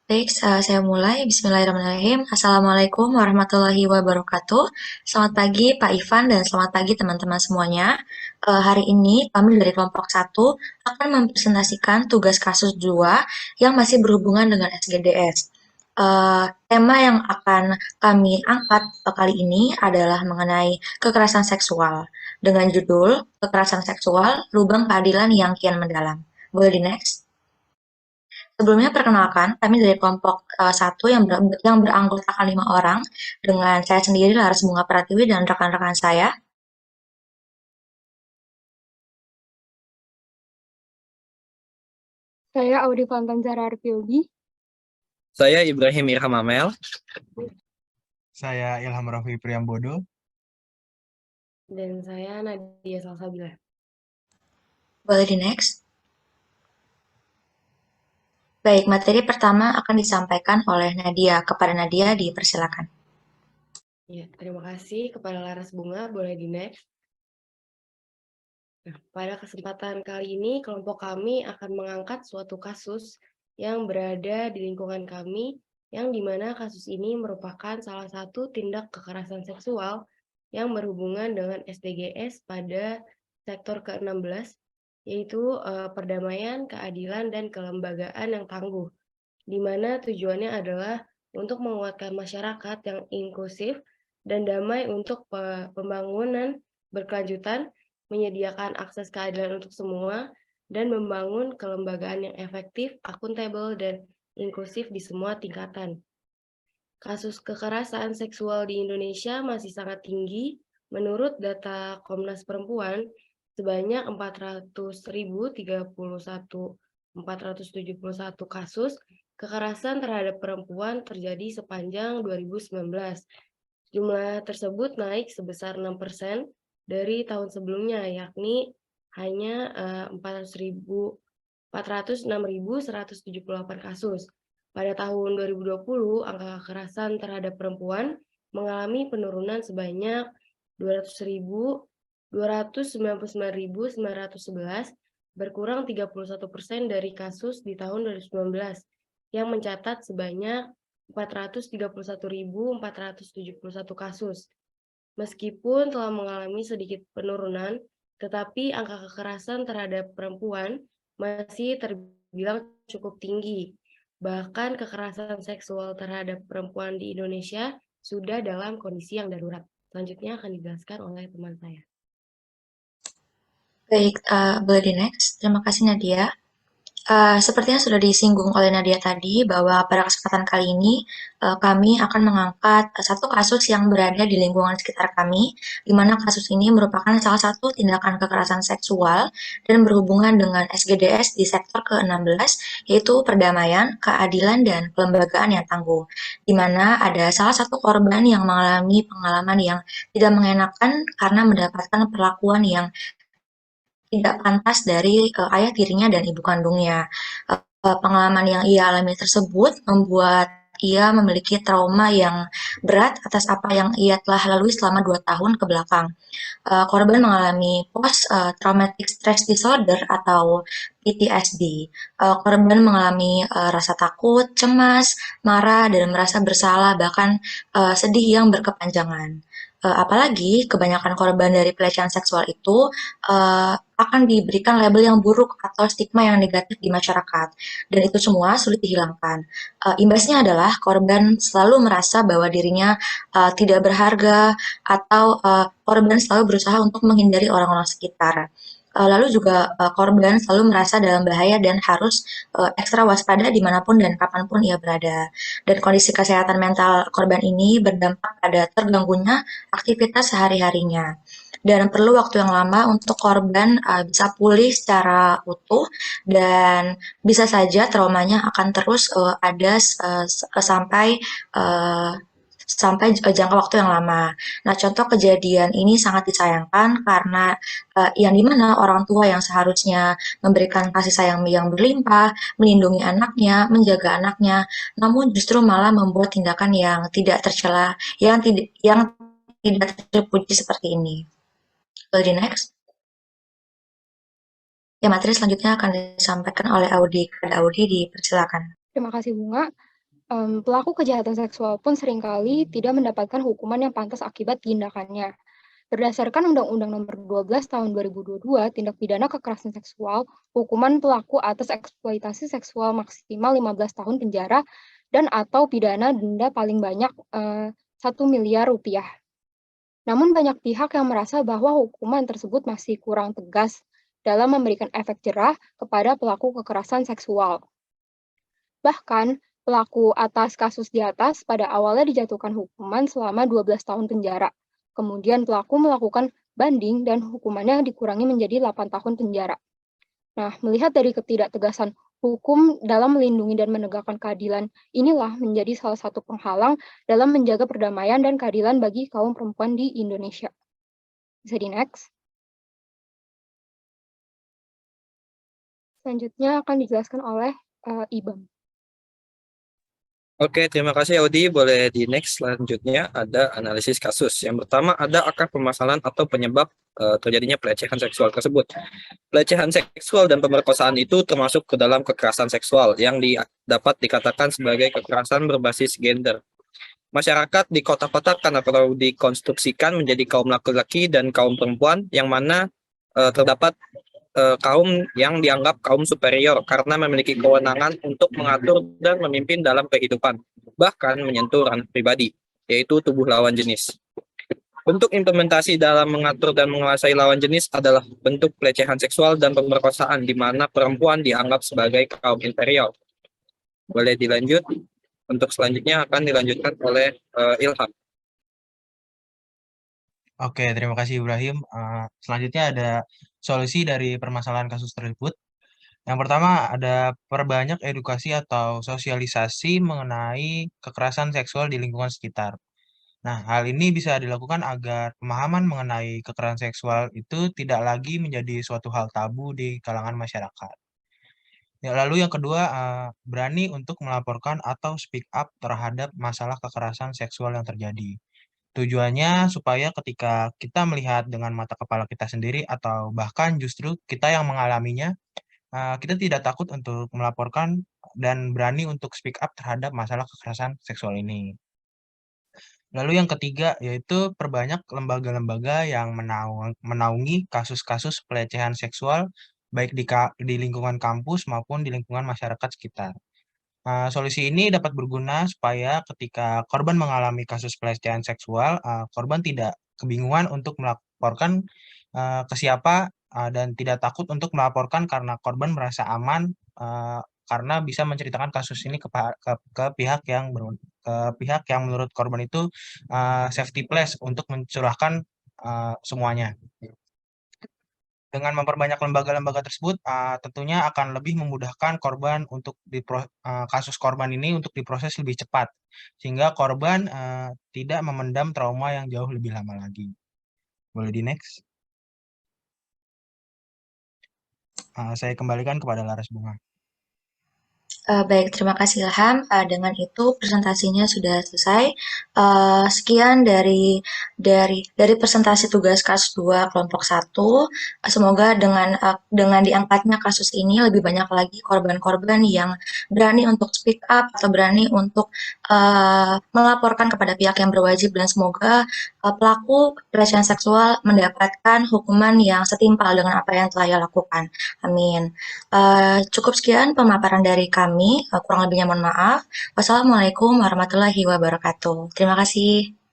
Baik, saya mulai. Bismillahirrahmanirrahim. Assalamualaikum warahmatullahi wabarakatuh. Selamat pagi Pak Ivan dan selamat pagi teman-teman semuanya. Hari ini kami dari kelompok satu akan mempresentasikan tugas kasus 2 yang masih berhubungan dengan SGDS. Tema yang akan kami angkat kali ini adalah mengenai kekerasan seksual dengan judul Kekerasan Seksual, Lubang Keadilan yang Kian Mendalam. Boleh di next? Sebelumnya perkenalkan, kami dari kelompok 1 yang beranggotakan 5 orang dengan saya sendiri Laras Bunga Pratiwi dan rekan-rekan saya. Saya Audi Fantanjara Arfiogi. Saya Ibrahim Irham Amel. Saya Ilham Raffi Priyambodo. Dan saya Nadia Salsabila. Boleh di next? Baik, materi pertama akan disampaikan oleh Nadia. Kepada Nadia dipersilakan. Ya, terima kasih kepada Laras Bunga. Boleh di next. Nah, pada kesempatan kali ini, kelompok kami akan mengangkat suatu kasus yang berada di lingkungan kami, yang dimana kasus ini merupakan salah satu tindak kekerasan seksual yang berhubungan dengan SDGs pada sektor ke-16, yaitu perdamaian, keadilan, dan kelembagaan yang tangguh, di mana tujuannya adalah untuk menguatkan masyarakat yang inklusif dan damai untuk pembangunan berkelanjutan, menyediakan akses keadilan untuk semua, dan membangun kelembagaan yang efektif, akuntabel, dan inklusif di semua tingkatan. Kasus kekerasan seksual di Indonesia masih sangat tinggi. Menurut data Komnas Perempuan, sebanyak 400.031 kasus kekerasan terhadap perempuan terjadi sepanjang 2019. Jumlah tersebut naik sebesar 6% dari tahun sebelumnya, yakni hanya 406.178 kasus. Pada tahun 2020, angka kekerasan terhadap perempuan mengalami penurunan sebanyak 299.911, berkurang 31% dari kasus di tahun 2019, yang mencatat sebanyak 431.471 kasus. Meskipun telah mengalami sedikit penurunan, tetapi angka kekerasan terhadap perempuan masih terbilang cukup tinggi. Bahkan kekerasan seksual terhadap perempuan di Indonesia sudah dalam kondisi yang darurat. Selanjutnya akan dijelaskan oleh teman saya. Baik, boleh di next. Terima kasih Nadia. Sepertinya sudah disinggung oleh Nadia tadi bahwa pada kesempatan kali ini kami akan mengangkat satu kasus yang berada di lingkungan sekitar kami, di mana kasus ini merupakan salah satu tindakan kekerasan seksual dan berhubungan dengan SGDS di sektor ke-16, yaitu perdamaian, keadilan, dan kelembagaan yang tangguh, di mana ada salah satu korban yang mengalami pengalaman yang tidak mengenakan karena mendapatkan perlakuan yang tidak pantas dari ayah tirinya dan ibu kandungnya. Pengalaman yang ia alami tersebut membuat ia memiliki trauma yang berat atas apa yang ia telah lalui selama 2 tahun ke belakang. Korban mengalami post traumatic stress disorder atau PTSD. Korban mengalami rasa takut, cemas, marah, dan merasa bersalah, bahkan sedih yang berkepanjangan. Apalagi kebanyakan korban dari pelecehan seksual itu akan diberikan label yang buruk atau stigma yang negatif di masyarakat, dan itu semua sulit dihilangkan. Imbasnya adalah korban selalu merasa bahwa dirinya tidak berharga, atau korban selalu berusaha untuk menghindari orang-orang sekitar. Lalu juga korban selalu merasa dalam bahaya dan harus ekstra waspada dimanapun dan kapanpun ia berada. Dan kondisi kesehatan mental korban ini berdampak pada terganggunya aktivitas sehari-harinya. Dan perlu waktu yang lama untuk korban bisa pulih secara utuh, dan bisa saja traumanya akan terus ada sampai uh, jangka waktu yang lama. Nah, contoh kejadian ini sangat disayangkan karena yang dimana orang tua yang seharusnya memberikan kasih sayang yang berlimpah, melindungi anaknya, menjaga anaknya, namun justru malah membuat tindakan yang tidak tercela, yang tidak terpuji seperti ini. Boleh di next? Ya, materi selanjutnya akan disampaikan oleh Audi. Kepada Audi, dipersilakan. Terima kasih Bunga. Pelaku kejahatan seksual pun seringkali tidak mendapatkan hukuman yang pantas akibat tindakannya. Berdasarkan Undang-Undang Nomor 12 Tahun 2022, tindak pidana kekerasan seksual, hukuman pelaku atas eksploitasi seksual maksimal 15 tahun penjara dan atau pidana denda paling banyak 1 miliar rupiah. Namun banyak pihak yang merasa bahwa hukuman tersebut masih kurang tegas dalam memberikan efek jerah kepada pelaku kekerasan seksual. Bahkan, pelaku atas kasus di atas pada awalnya dijatuhkan hukuman selama 12 tahun penjara. Kemudian pelaku melakukan banding dan hukumannya dikurangi menjadi 8 tahun penjara. Nah, melihat dari ketidaktegasan hukum dalam melindungi dan menegakkan keadilan, inilah menjadi salah satu penghalang dalam menjaga perdamaian dan keadilan bagi kaum perempuan di Indonesia. Bisa di next. Selanjutnya akan dijelaskan oleh Ibam. Oke, terima kasih Audi. Boleh di next. Selanjutnya ada analisis kasus. Yang pertama ada akar permasalahan atau penyebab terjadinya pelecehan seksual tersebut. Pelecehan seksual dan pemerkosaan itu termasuk ke dalam kekerasan seksual yang dapat dikatakan sebagai kekerasan berbasis gender. Masyarakat dikotak-kotakkan atau dikonstruksikan menjadi kaum laki-laki dan kaum perempuan yang mana terdapat kaum yang dianggap kaum superior karena memiliki kewenangan untuk mengatur dan memimpin dalam kehidupan, bahkan menyentuh ranah pribadi, yaitu tubuh lawan jenis. Bentuk implementasi dalam mengatur dan menguasai lawan jenis adalah bentuk pelecehan seksual dan pemerkosaan di mana perempuan dianggap sebagai kaum inferior. Boleh dilanjut. Untuk selanjutnya akan dilanjutkan oleh Ilham. Oke, terima kasih Ibrahim. Selanjutnya ada solusi dari permasalahan kasus tersebut. Yang pertama ada perbanyak edukasi atau sosialisasi mengenai kekerasan seksual di lingkungan sekitar. Nah, hal ini bisa dilakukan agar pemahaman mengenai kekerasan seksual itu tidak lagi menjadi suatu hal tabu di kalangan masyarakat. Ya, lalu yang kedua, berani untuk melaporkan atau speak up terhadap masalah kekerasan seksual yang terjadi. Tujuannya supaya ketika kita melihat dengan mata kepala kita sendiri atau bahkan justru kita yang mengalaminya, kita tidak takut untuk melaporkan dan berani untuk speak up terhadap masalah kekerasan seksual ini. Lalu yang ketiga yaitu perbanyak lembaga-lembaga yang menaungi kasus-kasus pelecehan seksual baik di lingkungan kampus maupun di lingkungan masyarakat sekitar. Solusi ini dapat berguna supaya ketika korban mengalami kasus pelecehan seksual, korban tidak kebingungan untuk melaporkan ke siapa dan tidak takut untuk melaporkan karena korban merasa aman karena bisa menceritakan kasus ini ke pihak yang ke pihak yang menurut korban itu safety place untuk mencurahkan semuanya. Dengan memperbanyak lembaga-lembaga tersebut, tentunya akan lebih memudahkan korban untuk kasus korban ini untuk diproses lebih cepat, sehingga korban tidak memendam trauma yang jauh lebih lama lagi. Boleh di next? Saya kembalikan kepada Laras Bunga. Baik, terima kasih Ilham. Dengan itu presentasinya sudah selesai. Sekian dari presentasi tugas kasus 2 kelompok 1. Semoga dengan diangkatnya kasus ini lebih banyak lagi korban-korban yang berani untuk speak up atau berani untuk melaporkan kepada pihak yang berwajib dan semoga pelaku pelecehan seksual mendapatkan hukuman yang setimpal dengan apa yang telah ia lakukan. Amin. Cukup sekian pemaparan dari kami, kurang lebihnya mohon maaf. Wassalamualaikum warahmatullahi wabarakatuh. Terima kasih.